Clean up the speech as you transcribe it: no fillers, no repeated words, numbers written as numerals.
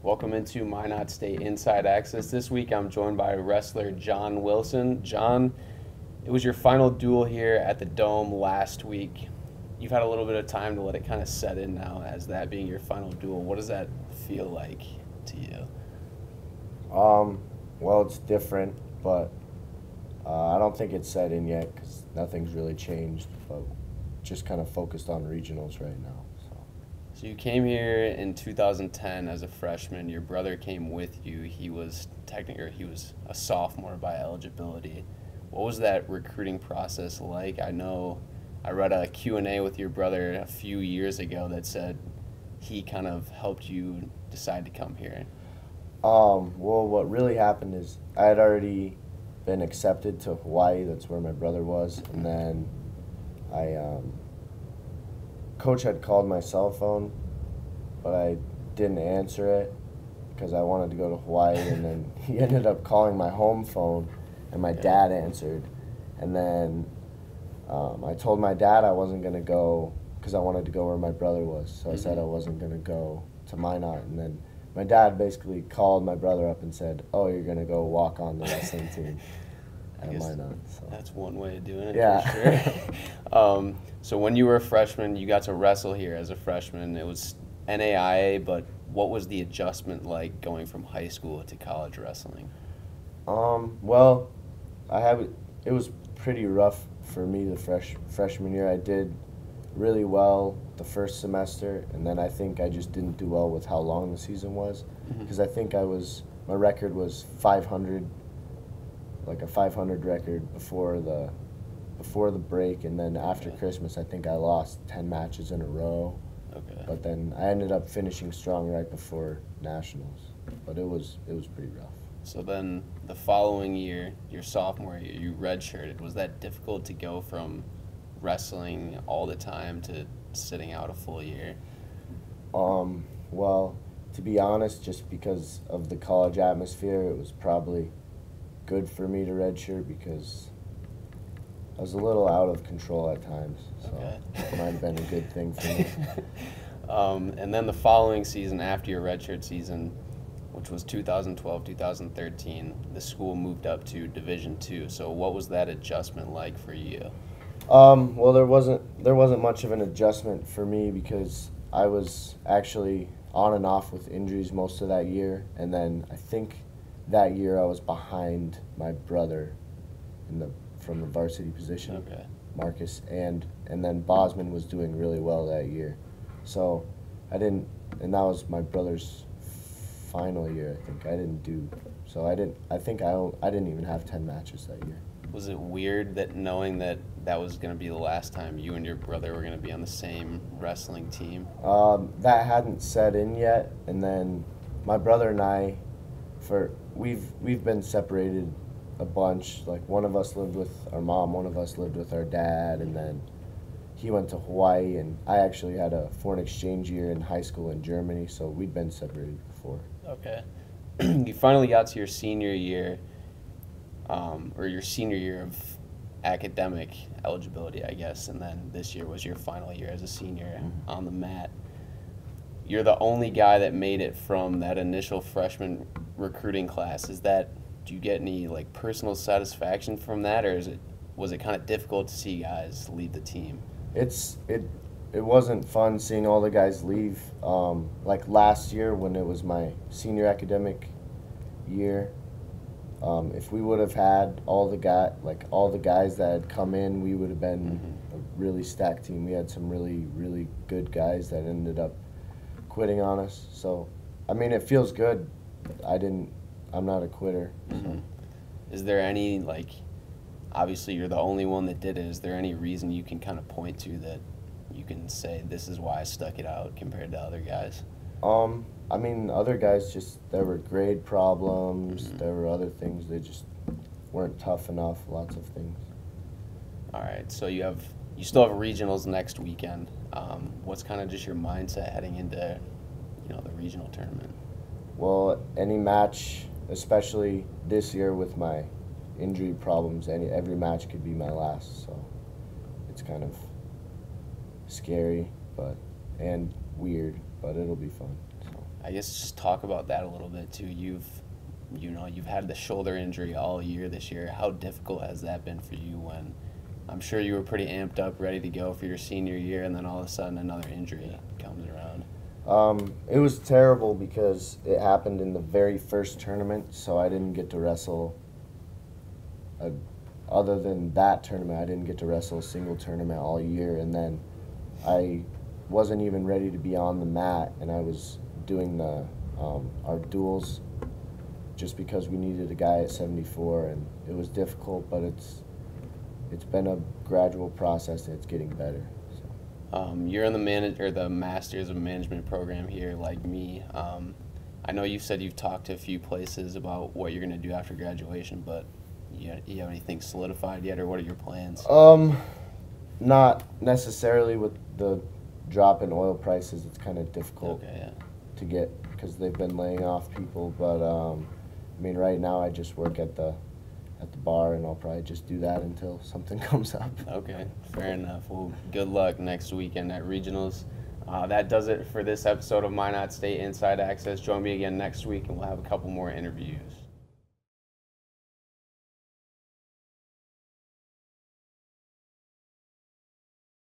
Welcome into Minot State Inside Access. This week I'm joined by wrestler Jon Wilson. Jon, it was your final duel here at the Dome last week. You've had a little bit of time to let it kind of set in now as that being your final duel. What does that feel like to you? Well, it's different, but I don't think it's set in yet because nothing's really changed, but just kind of focused on regionals right now. So you came here in 2010 as a freshman. Your brother came with you. He was a sophomore by eligibility. What was that recruiting process like? I know I read a Q&A with your brother a few years ago that said he kind of helped you decide to come here. Well, what really happened is I had already been accepted to Hawaii. That's where my brother was, and then Coach had called my cell phone, but I didn't answer it because I wanted to go to Hawaii, and then he ended up calling my home phone, and my dad answered, and then I told my dad I wasn't going to go because I wanted to go where my brother was, so I said I wasn't going to go to Minot, and then my dad basically called my brother up and said, "Oh, you're going to go walk on the wrestling team." Minot, so. That's one way of doing it, yeah. For sure. So when you were a freshman, you got to wrestle here as a freshman. It was NAIA, but what was the adjustment like going from high school to college wrestling? Well, it was pretty rough for me the freshman year. I did really well the first semester, and then I think I just didn't do well with how long the season was, because I think my record was 500, like a 500 record before the break, and then after Christmas I think I lost 10 matches in a row. Okay. But then I ended up finishing strong right before nationals, but it was pretty rough. So then the following year, your sophomore year, you redshirted. Was that difficult to go from wrestling all the time to sitting out a full year? Well, to be honest, just because of the college atmosphere, it was probably good for me to redshirt because I was a little out of control at times, so it might have been a good thing for me. And then the following season, after your redshirt season, which was 2012-2013, the school moved up to Division II. So what was that adjustment like for you? Well, there wasn't much of an adjustment for me because I was actually on and off with injuries most of that year, and then I think that year I was behind my brother from the varsity position, Marcus, and then Bosman was doing really well that year. So and that was my brother's final year, I think. I didn't even have 10 matches that year. Was it weird that knowing that was going to be the last time you and your brother were going to be on the same wrestling team? That hadn't set in yet, and then my brother and I, we've been separated a bunch. Like, one of us lived with our mom, one of us lived with our dad, and then he went to Hawaii, and I actually had a foreign exchange year in high school in Germany, so we'd been separated before. Okay. You finally got to your senior year, or your senior year of academic eligibility, I guess, and then this year was your final year as a senior on the mat. You're the only guy that made it from that initial freshman recruiting class. Do you get any personal satisfaction from that, or was it kind of difficult to see guys leave the team? It wasn't fun seeing all the guys leave. Like last year when it was my senior academic year, if we would have had all the guys that had come in, we would have been a really stacked team. We had some really, really good guys that ended up quitting on us. So, I mean, it feels good. I'm not a quitter. So. Is there any, obviously you're the only one that did it, is there any reason you can kind of point to that you can say this is why I stuck it out compared to other guys? I mean, other guys there were grade problems, there were other things, they just weren't tough enough, lots of things. All right, so you still have regionals next weekend. What's kind of just your mindset heading into, the regional tournament? Well, any match, especially this year with my injury problems, every match could be my last, so it's kind of scary and weird, but it'll be fun. So. I guess just talk about that a little bit too. You've had the shoulder injury all year this year. How difficult has that been for you when I'm sure you were pretty amped up, ready to go for your senior year, and then all of a sudden another injury comes around? It was terrible because it happened in the very first tournament, so I didn't get to wrestle. Other than that tournament, I didn't get to wrestle a single tournament all year, and then I wasn't even ready to be on the mat, and I was doing our duels just because we needed a guy at 74, and it was difficult, but it's been a gradual process, and it's getting better. So. You're in the Masters of Management program here, like me. I know you said you've talked to a few places about what you're going to do after graduation, but you have anything solidified yet, or what are your plans? Not necessarily. With the drop in oil prices, it's kind of difficult to get because they've been laying off people. But I mean, right now I just work at the bar, and I'll probably just do that until something comes up. Okay, fair enough. Well, good luck next weekend at regionals. That does it for this episode of Minot State Inside Access. Join me again next week, and we'll have a couple more interviews.